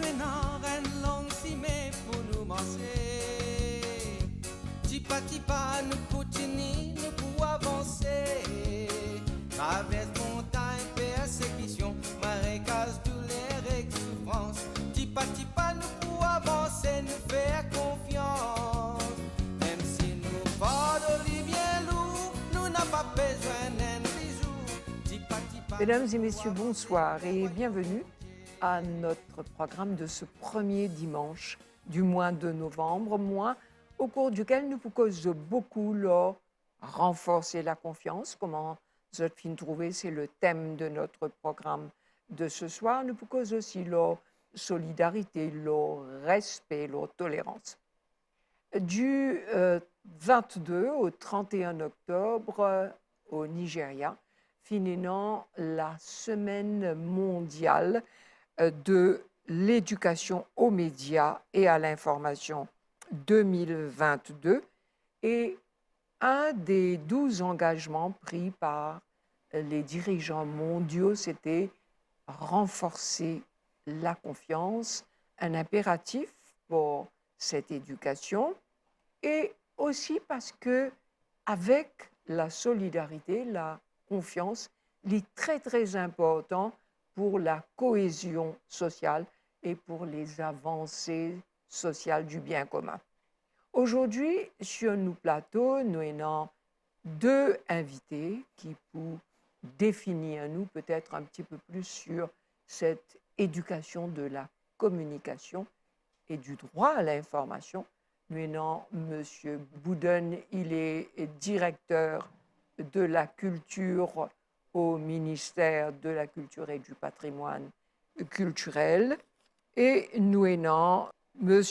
nous n'en une longue cimée pour nous manger. Tipa, nous continuons, nous pour avancer. Traverse montagne, persécution, marécage, douleur et souffrance. Tipa, nous pour avancer, nous faire confiance. Même si nous pas bien lourd, nous n'avons pas besoin d'un bijou. Mesdames et messieurs, bonsoir et bienvenue à notre programme de ce premier dimanche du mois de novembre, mois au cours duquel nous vous causons beaucoup là, renforcer la confiance. Comment vous avez trouvé, c'est le thème de notre programme de ce soir. Nous vous causons aussi la solidarité, le respect, la tolérance. Du 22 au 31 octobre au Nigeria, finissant la semaine mondiale de l'éducation aux médias et à l'information 2022 et un des 12 engagements pris par les dirigeants mondiaux, c'était renforcer la confiance, un impératif pour cette éducation et aussi parce que avec la solidarité, la confiance, il est très très important pour la cohésion sociale et pour les avancées sociales du bien commun. Aujourd'hui, sur nos plateaux, nous avons deux invités qui pour définir nous peut-être un petit peu plus sur cette éducation de la communication et du droit à l'information. Nous avons M. Bouden, il est directeur de la culture au ministère de la Culture et du Patrimoine culturel. Et nous avons M.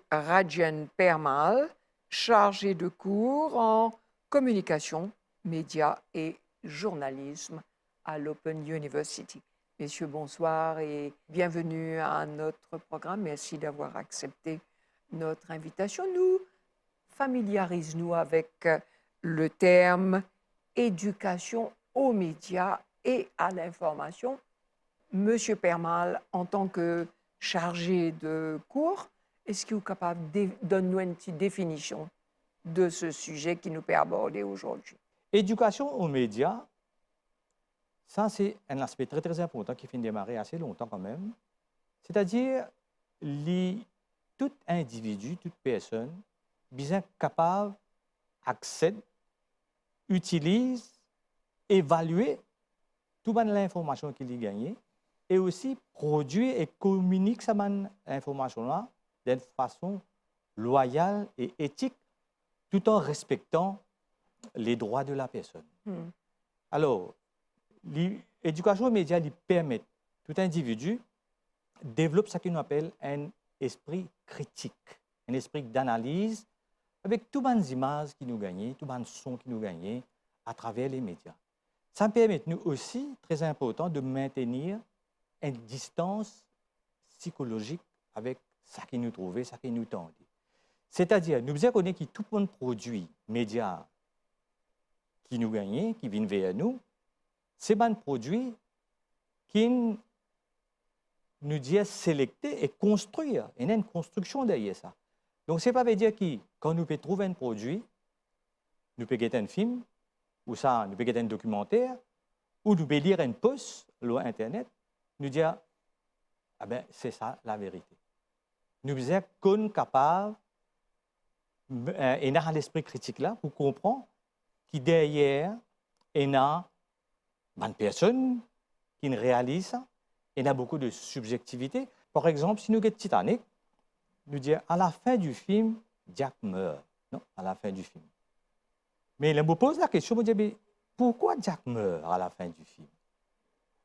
Rajan Permal, chargé de cours en communication, médias et journalisme à l'Open University. Messieurs, bonsoir et bienvenue à notre programme. Merci d'avoir accepté notre invitation. Nous familiarisons-nous avec le terme éducation aux médias et à l'information. Monsieur Permal, en tant que chargé de cours, est-ce que vous êtes capable de donner une petite définition de ce sujet qui nous peut aborder aujourd'hui? Éducation aux médias, ça c'est un aspect très très important qui fait démarrer assez longtemps quand même. C'est-à-dire, tout individu, toute personne, bien capable, accède, utilise, évaluer toute l'information qu'il a gagnée et aussi produit et communique cette information-là d'une façon loyale et éthique tout en respectant les droits de la personne. Alors, l'éducation aux médias lui permet tout individu développe ce qu'on appelle un esprit critique, un esprit d'analyse avec toutes les images qui nous gagnent, tous les sons qui nous gagnent à travers les médias. Ça permet nous aussi, très important, de maintenir une distance psychologique avec ce qui nous trouve, ce qui nous tend. C'est-à-dire, nous devons connaître que tout le monde produit médias qui nous gagnent, qui viennent vers nous, c'est un produit qui nous dit sélecter et construire. Il y a une construction derrière ça. Donc, ce n'est pas veut dire que quand nous pouvons trouver un produit, nous pouvons gagner un film, ou ça, nous pouvons gagner un documentaire, ou nous pouvons lire un post sur Internet, nous dire, ah ben, c'est ça la vérité. Nous sommes capables, et dans l'esprit critique là, pour comprendre que derrière, il y a une personne qui réalise ça, il y a beaucoup de subjectivité. Par exemple, si nous regardons Titanic, nous disons à la fin du film, Jack meurt. Non, à la fin du film. Mais je me pose la question, je me dis, pourquoi Jack meurt à la fin du film?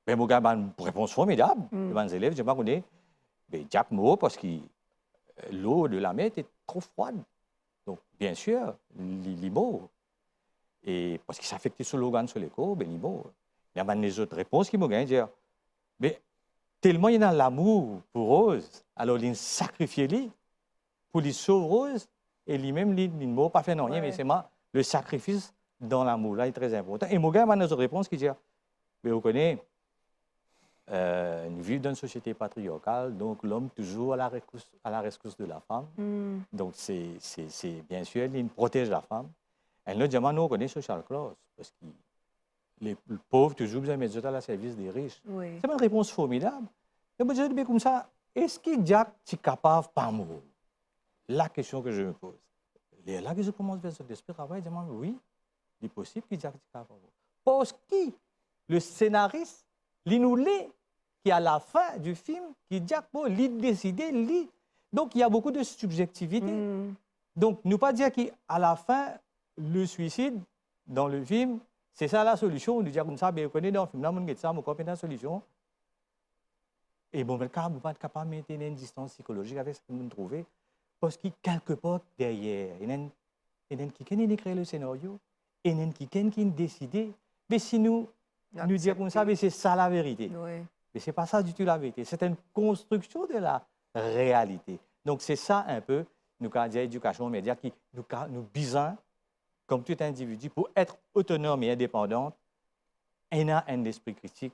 Mais je vais une réponse formidable. Les élèves, je ne sais pas connaître. Mais Jack meurt parce que l'eau de la mer était trop froide. Donc, bien sûr, il est mort. Et parce qu'il s'affectait sur l'organe sur l'écho, ben, il est mort. Il y a des autres réponses qui me gagnent, dire, mais tellement il y a l'amour pour Rose, alors il sacrifie lui pour lui sauver Rose, et lui-même, il ne mort pas fait non rien, mais c'est moi, le sacrifice dans l'amour, là, est très important. Et mon gars m'a une autre réponse qui dit, mais vous connaissez, nous vivons dans une société patriarcale, donc l'homme toujours à la rescousse de la femme. Donc, c'est bien sûr, il protège la femme. Et là, nous connaissons social clause, parce que les pauvres toujours besoin de mettre à la service des riches. Oui. C'est une réponse formidable. Et moi, je dis comme ça, est-ce que Jack est capable de pas mourir? La question que je me pose. Et là que je commence à faire ce l'esprit de travail, je me dis, oui, il est possible que Jack est capable de mourir. Parce que le scénariste, il nous lit, qui à la fin du film, qui Jack peut décider, lit. Donc, il y a beaucoup de subjectivité. Donc, ne pas dire qu'à la fin, le suicide, dans le film, c'est ça la solution. On dit comme ça, bien, on connaît dans le film, là, on dit ça, on connaît la solution. Et bon, le cas, on ne peut pas être capable de maintenir une distance psychologique avec ce que nous trouvons. Parce que quelque part derrière, il y a quelqu'un qui crée le scénario, il y a quelqu'un qui décide. Mais si nous disons comme ça, c'est ça la vérité. Oui. Mais ce n'est pas ça du tout la vérité. C'est une construction de la réalité. Donc, c'est ça un peu, nous, quand on dit éducation aux médias, qui nous bisons, comme tout individu, pour être autonome et indépendant, il y a un esprit critique,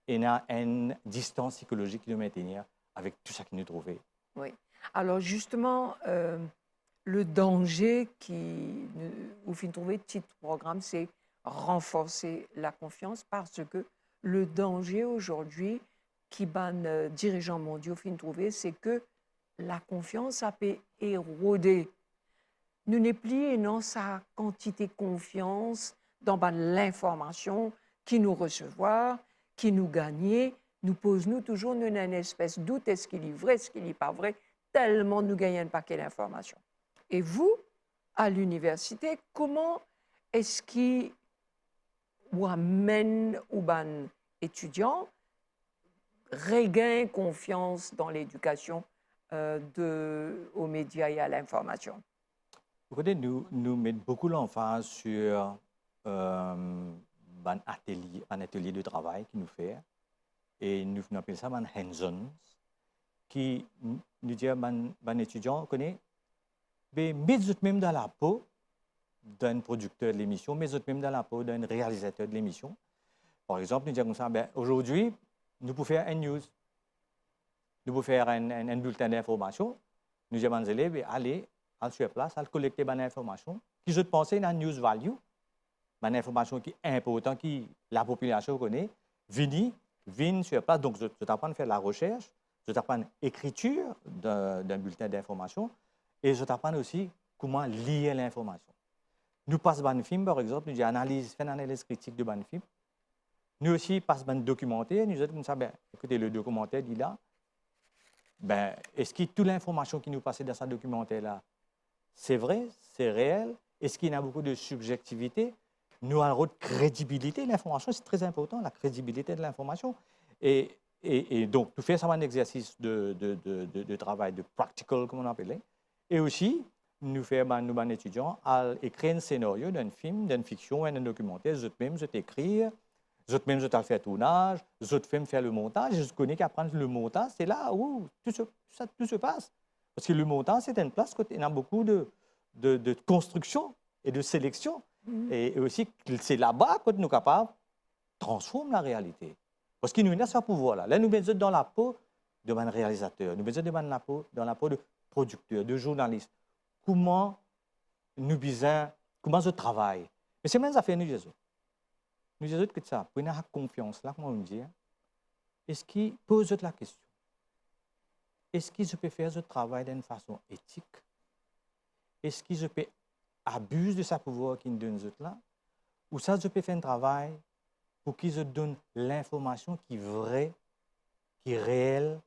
il y a une distance psychologique qui nous maintenir avec tout ça qui nous trouvait. Oui. Alors, justement, le danger qui vous fait trouver titre programme, c'est renforcer la confiance parce que le danger aujourd'hui qui ban dirigeants mondiaux fin trouver, c'est que la confiance a pu éroder. Nous n'est plus non sa quantité de confiance dans l'information qui nous recevoir, qui nous gagnait, nous pose nous toujours une espèce de doute, est-ce qu'il est vrai, est-ce qu'il n'est pas vrai, tellement nous gagnons un paquet d'informations. Et vous, à l'université, comment est-ce qu'il ou amène ou ban étudiants regain confiance dans l'éducation aux médias et à l'information? Nous mettons beaucoup l'emphase sur un atelier de travail qui nous fait et nous appelons ça un hands-on qui nous dit un étudiant connaît mais mettez même dans la peau d'un producteur de l'émission, mais même dans la peau d'un réalisateur de l'émission. Par exemple, nous disons comme ça, aujourd'hui, nous pouvons faire une news, nous pouvons faire un bulletin d'information. Nous disons aux élèves, allez sur place, allez collecter des informations qui, je pense, une news value, une information qui est importante, qui la population connaît, viennent sur place. Donc, je t'apprends à faire la recherche, je t'apprends l'écriture d'un bulletin d'information et je t'apprends aussi comment lire l'information. Nous passons un film, par exemple, nous faisons une analyse critique de un film. Nous aussi passons un documentaire, nous disons comme ça, écoutez, le documentaire dit là, est-ce que toute l'information qui nous passe dans ce documentaire-là, c'est vrai, c'est réel? Est-ce qu'il y a beaucoup de subjectivité? Nous avons un rôle de crédibilité. L'information, c'est très important, la crédibilité de l'information. Et donc, nous faisons un exercice de travail, de practical, comme on appelle. Et aussi, nous faisons, nous, étudiants, à écrire un scénario d'un film, d'une fiction, d'un documentaire. Je t'écris, je fais le tournage, je fais le montage. Je connais qu'apprendre le montage, c'est là où tout se passe. Parce que le montage, c'est une place où il y a beaucoup de construction et de sélection. Et aussi, c'est là-bas que nous sommes capables de transformer la réalité. Parce que nous avons ce pouvoir-là. Là, nous mettons dans la peau de un réalisateur, nous mettons dans la peau de producteur, de journaliste. Comment nous bisons, comment je travaille. Mais c'est même ça fait nous Jésus. Nous disons que ça, pour avoir confiance, là, comment on dit, est-ce qu'il pose la question? Est-ce que je peux faire ce travail d'une façon éthique? Est-ce que je peux abuser de sa pouvoir qui nous donne là? Ou ça, je peux faire un travail pour que je donne l'information qui est vraie, qui est réelle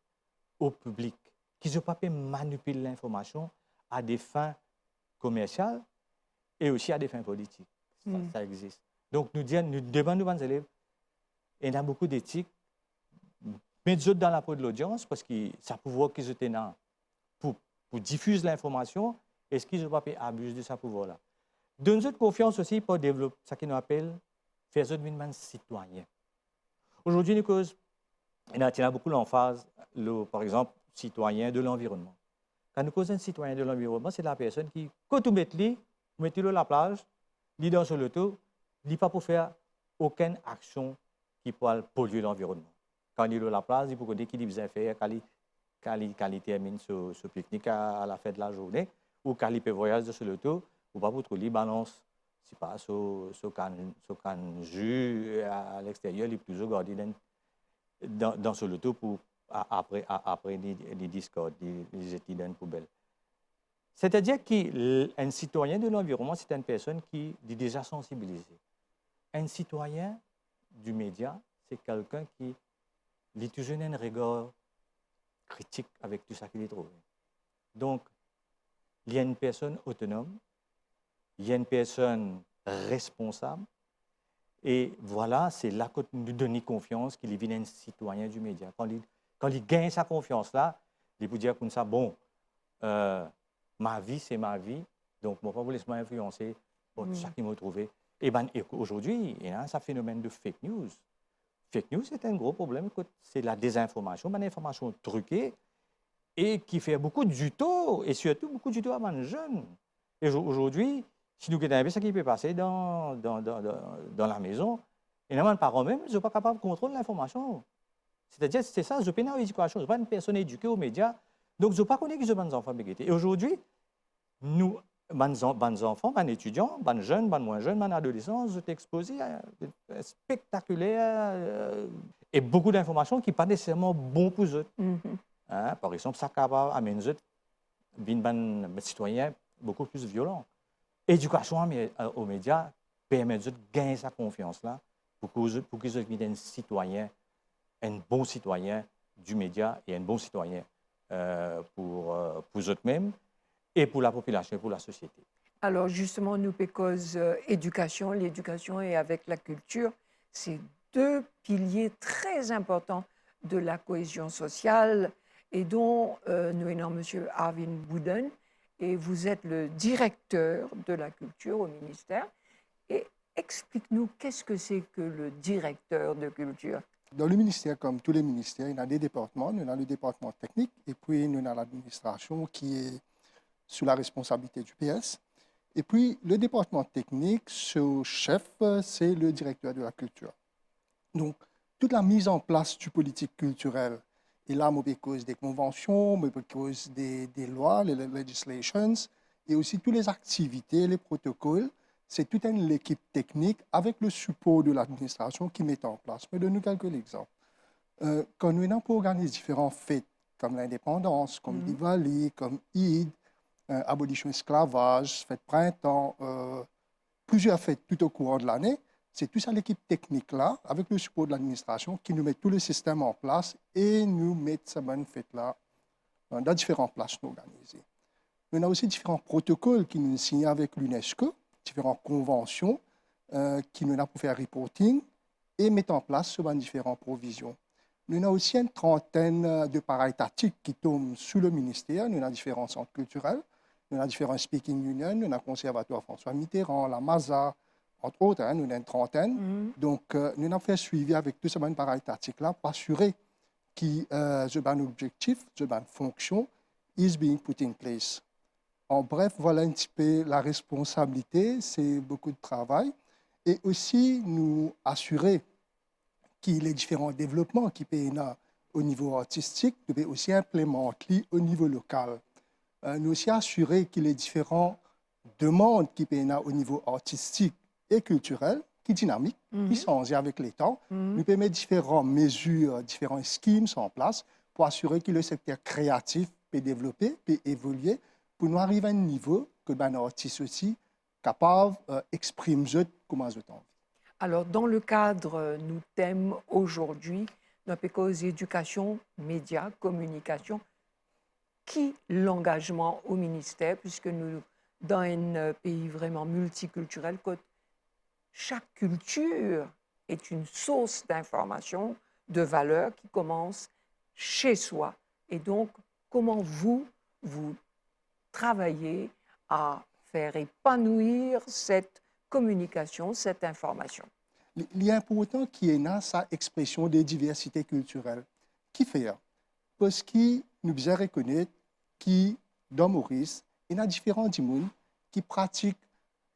au public, que je ne peux pas manipuler l'information à des fins commerciales et aussi à des fins politiques. Ça existe. Donc, nous demandons aux élèves, il y a beaucoup d'éthique, mettez-vous dans la peau de l'audience parce que ça pouvoir qu'ils étaient là pour diffuser l'information, est-ce qu'ils ne peuvent pas abuser de sa pouvoir-là? Donnez-vous confiance aussi pour développer ce qu'on appelle faire devenir citoyen. Aujourd'hui, il y a beaucoup l'emphase, par exemple, citoyen de l'environnement. Quand nous causons un citoyen de l'environnement, c'est la personne qui, quand vous mettez-le à la plage, il dans sur l'auto, il n'est pas pour faire aucune action qui pourra polluer l'environnement. quand il est à la place, il peut connaître qui faisait faire, quand il termine ce pique-nique à la fin de la journée, ou quand il peut voyager sur le tour, ou pas pour trouver, il balance, c'est pas ce can jus à l'extérieur, il est toujours gardé dans ce loto pour après les discords, les jeter dans une poubelle. C'est-à-dire qu'un citoyen de l'environnement, c'est une personne qui est déjà sensibilisée. Un citoyen du média, c'est quelqu'un qui a toujours un regard critique avec tout ça qu'il a trouvé. Donc, il y a une personne autonome, il y a une personne responsable, et voilà, c'est là que nous donnons confiance qu'il est un citoyen du média. Quand il gagne sa confiance-là, il peut dire comme ça, bon, ma vie, c'est ma vie, donc je ne vais pas vous laisser m'influencer pour tout ça qu'il m'a trouvé. Et aujourd'hui, il y a un phénomène de fake news. Fake news, c'est un gros problème, c'est la désinformation, une information truquée et qui fait beaucoup du tort, et surtout beaucoup du tort à les jeunes. Et aujourd'hui, si nous regardons ce qui peut passer dans la maison, et les parents même ne sont pas capables de contrôler l'information. C'est-à-dire, c'est ça, je ne suis pas dans l'éducation, je ne suis pas une personne éduquée aux médias, donc je ne sais pas connaître que je suis enfants. Et aujourd'hui, nous, les enfants, les étudiants, les jeunes, les moins jeunes, les adolescents, sont exposés à spectaculaires et beaucoup d'informations qui ne sont pas nécessairement bonnes pour eux. Hein, par exemple, ça capable amener des citoyens beaucoup plus violents. L'éducation aux médias permet de gagner sa confiance-là pour qu'ils soient un citoyen, un bon citoyen du média et un bon citoyen pour eux-mêmes et pour la population et pour la société. Alors justement, nous pécose éducation, l'éducation et avec la culture, c'est deux piliers très importants de la cohésion sociale et dont nous avons M. Arvin Bouden, et vous êtes le directeur de la culture au ministère. Et explique-nous, qu'est-ce que c'est que le directeur de culture? Dans le ministère, comme tous les ministères, il y a des départements. Nous avons le département technique et puis nous avons l'administration qui est sous la responsabilité du PS. Et puis le département technique, ce chef, c'est le directeur de la culture. Donc, toute la mise en place du politique culturelle, et là, on peut cause des conventions, on peut cause des lois, les legislations, et aussi toutes les activités, les protocoles. C'est toute une équipe technique avec le support de l'administration qui met en place. Je vais donner quelques exemples. Quand nous avons organisé différents fêtes, comme l'indépendance, comme Diwali, comme Eid, abolition esclavage, fête printemps, plusieurs fêtes tout au cours de l'année, c'est tout ça l'équipe technique-là, avec le support de l'administration, qui nous met tout le système en place et nous met ces bonnes fêtes-là dans différentes places organisées. On a aussi différents protocoles qui nous signent avec l'UNESCO, différentes conventions qui nous ont pour faire reporting et mettre en place sur différentes provisions. Nous avons aussi une trentaine de para-étatiques qui tombent sous le ministère. Nous avons différents centres culturels, nous avons différents speaking unions, nous avons le Conservatoire François Mitterrand, la MASA, entre autres, nous avons une trentaine. Donc, nous avons fait suivi avec tous ces para-étatiques-là pour assurer que ce ban objectif, ce ban fonction, is being put in place. En bref, voilà un petit peu la responsabilité, c'est beaucoup de travail. Et aussi, nous assurer que les différents développements qui peuvent être au niveau artistique devaient aussi implémenter au niveau local. Nous aussi assurer que les différentes demandes qui peuvent être au niveau artistique et culturel, qui est dynamique, qui change avec les temps, nous pouvons mettre différentes mesures, différents schemes en place pour assurer que le secteur créatif peut développer, peut évoluer, pour nous arriver à un niveau que les artistes aussi capables d'exprimer comment ils ont. Alors, dans le cadre, nous thème aujourd'hui, notre cause éducation, médias, communication, qui l'engagement au ministère, puisque nous, dans un pays vraiment multiculturel, chaque culture est une source d'information, de valeur qui commence chez soi. Et donc, comment vous travaillez à faire épanouir cette communication, cette information? Il y a important qu'il y ait sa expression des diversités culturelles. Qui fait? Parce que nous devons reconnaître que dans Maurice, il y a différents gens qui pratiquent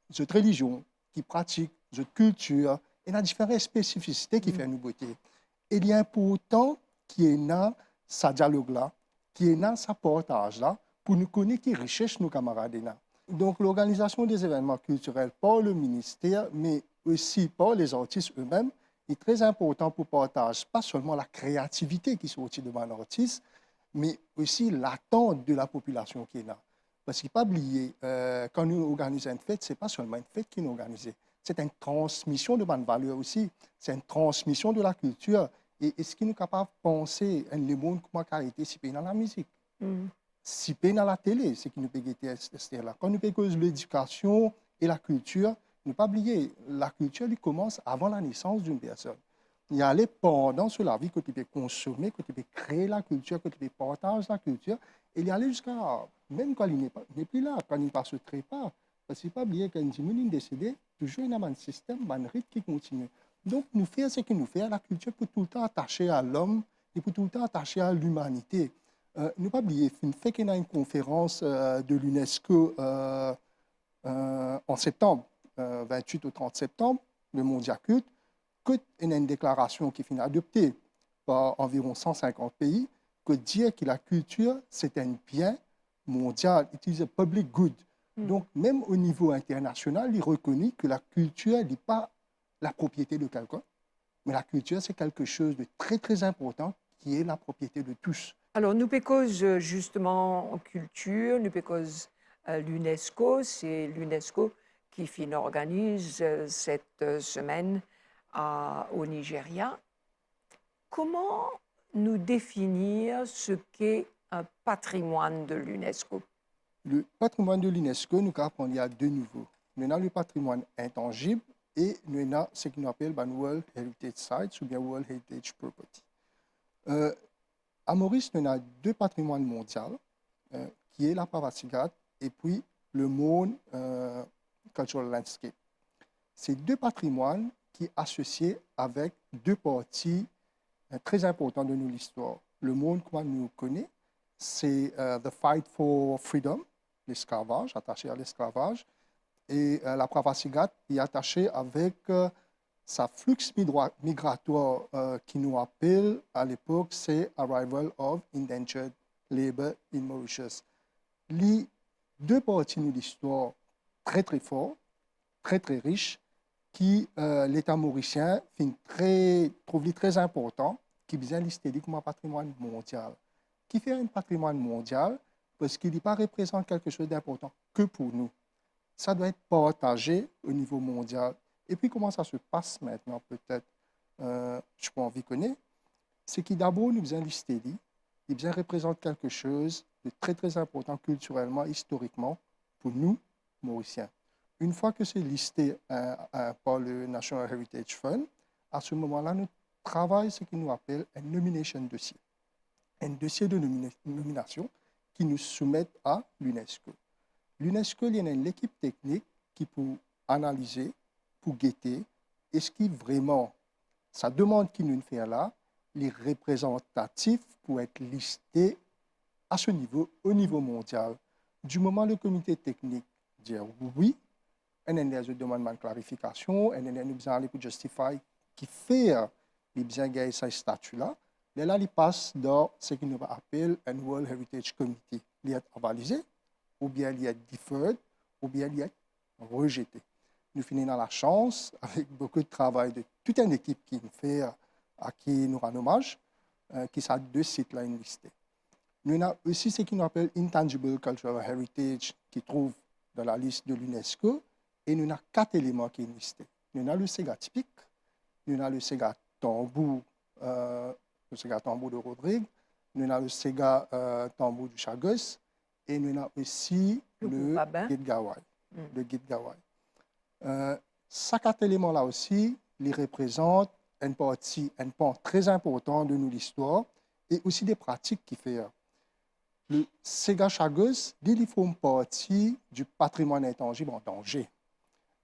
cette religion, qui pratiquent cette culture, il y a différentes spécificités qui font nous beauté. il est important qu'il y ait là ce dialogue-là, qu'il y ait là ce partage-là, pour nous connaître qui recherche nos camarades là. Donc, l'organisation des événements culturels par le ministère, mais aussi par les artistes eux-mêmes, est très important pour partager pas seulement la créativité qui sortit de un artiste, mais aussi l'attente de la population qui est là. Parce qu'il ne faut pas oublier, quand nous organisons une fête, ce n'est pas seulement une fête qui nous organise. C'est une transmission de bonnes valeurs aussi. C'est une transmission de la culture. Et est-ce qu'il nous est capable de penser à le monde comment il a été si dans la musique, si dans la télé, c'est qui nous peut être là. Quand nous parlons de l'éducation et la culture, ne pas oublier, la culture elle commence avant la naissance d'une personne. Il y a les pendant sur la vie que tu peux consommer, que tu peux créer la culture, que tu peux partager la culture. Et il y a jusqu'à, même quand il n'est plus là, quand il ne passe très pas. Parce qu'il ne faut pas oublier qu'un dimanche décédé, toujours il y a un système, un rythme qui continue. Donc, nous faisons ce que nous faisons, la culture pour tout le temps attacher à l'homme et pour tout le temps attacher à l'humanité. Ne pas oublier, une fois qu'il y a une conférence de l'UNESCO en septembre, 28 au 30 septembre, le Mondial Culte, qu'il y a une déclaration qui finit adoptée par environ 150 pays, que dire que la culture, c'est un bien mondial, it is a public good. Donc, même au niveau international, il reconnaît que la culture n'est pas la propriété de quelqu'un, mais la culture, c'est quelque chose de très, très important qui est la propriété de tous. Alors, nous pécose justement en culture, nous pécose l'UNESCO, c'est l'UNESCO qui organise cette semaine au Nigeria. Comment nous définir ce qu'est un patrimoine de l'UNESCO? Le patrimoine de l'UNESCO, nous avons il y a deux niveaux. Nous avons le patrimoine intangible et nous avons ce qu'on appelle World Heritage Sites ou bien World Heritage Property. À Maurice, nous avons deux patrimoines mondiaux, qui est la Pavatsigat et puis le Monde Cultural Landscape. C'est deux patrimoines qui sont associés avec deux parties très importantes de notre histoire. Le monde, comme nous connaissons, c'est The Fight for Freedom, l'esclavage, attaché à l'esclavage. Et la Pavatsigat est attachée avec sa flux migratoire qui nous appelle à l'époque, c'est Arrival of Indentured Labor in Mauritius. Les deux parties de l'histoire très très fortes, très très riches, qui l'État mauricien trouve très important, qui vient lister comme un patrimoine mondial. Qui fait un patrimoine mondial parce qu'il n'est pas représente quelque chose d'important que pour nous. Ça doit être partagé au niveau mondial. Et puis, comment ça se passe maintenant, peut-être, je peux envie connaître, c'est qu'il d'abord nous vient lister, il vient représente quelque chose de très, très important culturellement, historiquement, pour nous, Mauriciens. Une fois que c'est listé par le National Heritage Fund, à ce moment-là, nous travaillons ce qu'on nous appelle un nomination dossier. Un dossier de nomination qui nous soumet à l'UNESCO. L'UNESCO, il y a une équipe technique qui peut analyser, pour guetter, est-ce que vraiment, sa demande qui nous fait là, les représentatifs pour être listés à ce niveau, au niveau mondial. Du moment où le comité technique dit oui, on a des demandes de clarification, on a besoin de justifier qui fait les bien gagner ce statut-là. Là, il passe dans ce qu'on appelle un World Heritage Committee. Il est avalisé, ou bien il est deferred, ou bien il est rejeté. Nous finissons la chance, avec beaucoup de travail de toute une équipe qui nous fait, à qui nous rend hommage, qui sont deux sites là listés. Nous avons aussi ce qu'on appelle Intangible Cultural Heritage, qui trouve dans la liste de l'UNESCO, et nous avons 4 éléments qui sont listés. Nous avons le Sega typique, nous avons le Sega tambour, de Rodrigue, nous avons le Sega tambour du Chagos, et nous avons aussi le Guide Gawai. Le Guide Gawai. Ces 4 éléments-là aussi, les représentent une partie, un pan très important de notre histoire et aussi des pratiques qui font. Le Sega Chagos, il fait partie du patrimoine intangible en danger.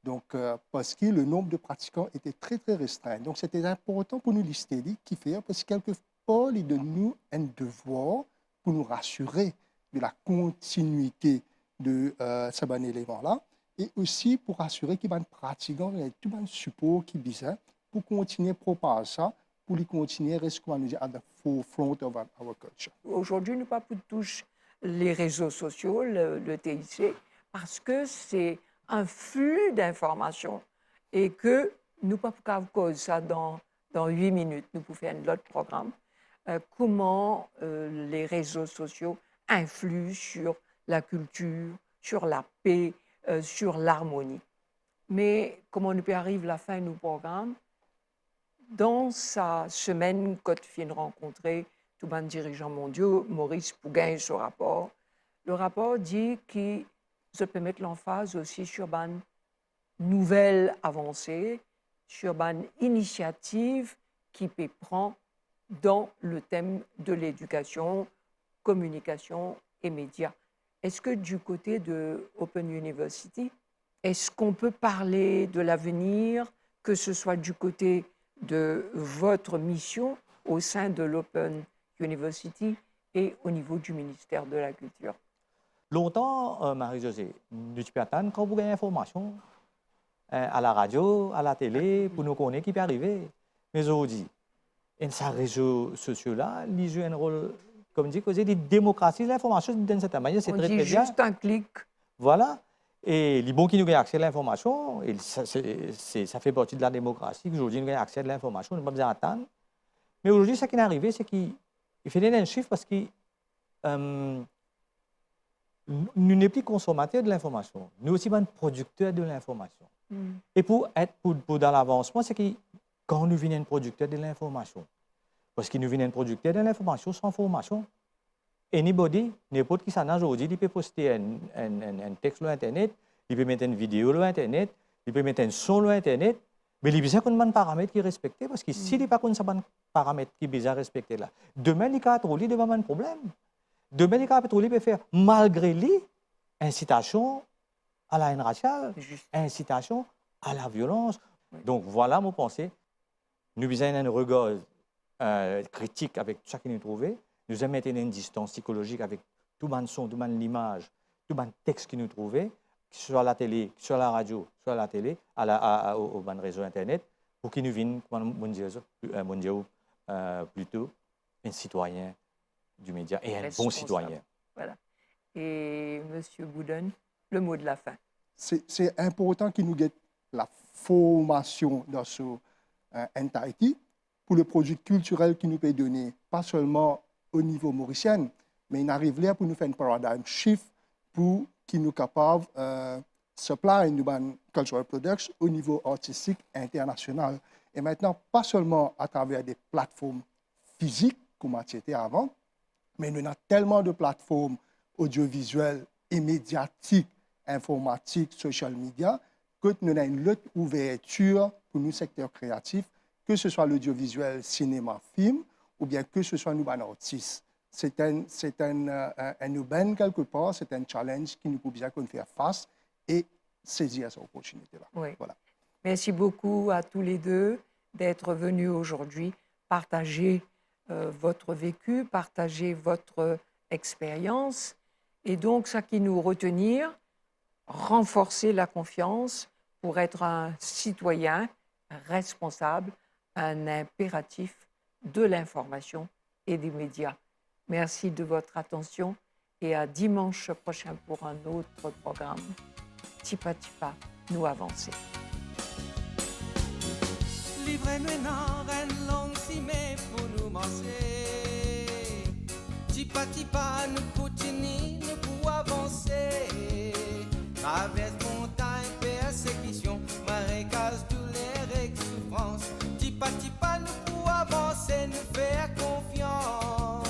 Donc, parce que le nombre de pratiquants était très, très restreint. Donc, c'était important pour nous lister qui fait, parce que quelquefois, il donne nous un devoir pour nous rassurer de la continuité de ce bon élément-là. Et aussi pour assurer qu'il y a des pratiquants et tout le support qui besoin pour continuer à propager ça pour les continuer, rester, comment nous dire, at the forefront of our culture. Aujourd'hui, nous pas pour toucher les réseaux sociaux, le TIC, parce que c'est un flux d'informations et que nous pas pour cause ça dans 8 minutes. Nous pouvons faire un autre programme. Comment les réseaux sociaux influent sur la culture, sur la paix, sur l'harmonie. Mais comment nous peut arriver à la fin du programme, dans sa semaine, quand fin rencontrer tous les dirigeants mondiaux, Maurice Pouguin, ce rapport, le rapport dit qu'il se peut mettre l'emphase aussi sur une nouvelle avancée, sur une initiative qui peut prendre dans le thème de l'éducation, communication et médias. Est-ce que du côté de Open University, est-ce qu'on peut parler de l'avenir, que ce soit du côté de votre mission au sein de l'Open University et au niveau du ministère de la Culture? Longtemps, Marie-Josée, nous attendons quand vous avez l'information à la radio, à la télé, pour nous connaître qui peut arriver. Mais aujourd'hui, et ces réseaux sociaux-là, ils jouent un rôle, comme dit, de démocratiser l'information d'une certaine manière. C'est très, très bien. Juste un clic. Voilà. Et les bons qui nous ont accès à l'information, ça fait partie de la démocratie. Aujourd'hui, nous avons accès à l'information, nous ne pouvons pas attendre. Mais aujourd'hui, ce qui est arrivé, c'est qu'il fait un chiffre parce que nous n'est plus consommateurs de l'information. Nous aussi sommes producteurs de l'information. Et pour dans l'avancement, c'est que quand nous venons producteurs de l'information, parce que nous venons producteurs de l'information sans formation, n'importe qui s'en a aujourd'hui, il peut poster un texte sur Internet, il peut mettre une vidéo sur Internet, il peut mettre un son sur Internet, mais il y a besoin d'un paramètre qui est respecté, parce que s'il n'y a pas un paramètre qui est bien respecté là, demain, il y a un problème. Demain, il peut faire, malgré lui, incitation à la haine raciale, incitation à la violence. Donc voilà mon pensée. Nous avons un regard critique avec tout ce que nous trouvons. Nous avons maintenu une distance psychologique avec tout le son, tout l'image, tout le texte que nous trouvons, sur la télé, sur la radio, sur la télé, au réseau Internet, pour que nous viennent, plutôt, un citoyen du média et un bon citoyen. Voilà. Et M. Bouden, le mot de la fin. C'est important qu'il nous ait la formation dans ce entité pour le produit culturel qui nous peut donner, pas seulement au niveau mauricien, mais il arrive là pour nous faire un paradigm shift pour qu'il nous capable supply une cultural products au niveau artistique international. Et maintenant, pas seulement à travers des plateformes physiques comme c'était avant, mais nous avons tellement de plateformes audiovisuelles et médiatiques, informatiques, social media, que nous avons une autre ouverture pour nos secteurs créatifs, que ce soit l'audiovisuel, cinéma, film, ou bien que ce soit nous artistes. C'est un aubaine quelque part, c'est un challenge qui nous peut bien faire face et saisir cette opportunité-là. Oui. Voilà. Merci beaucoup à tous les deux d'être venus aujourd'hui partager votre vécu, partager votre expérience. Et donc, ça qui nous retenir, renforcer la confiance pour être un citoyen responsable, un impératif de l'information et des médias. Merci de votre attention et à dimanche prochain pour un autre programme. Tipa Tipa, nous avancer. Livrez-nous une longue cimée pour nous manger. Tipa Tipa, nous continuons, nous pouvons avancer. Traverse montagne, persécution, marécage, douleur et souffrance. Tipa Tipa, nous pouvons avancer, nous faire confiance.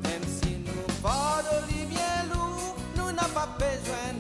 Même si nous pas de bien lourd, nous n'avons pas besoin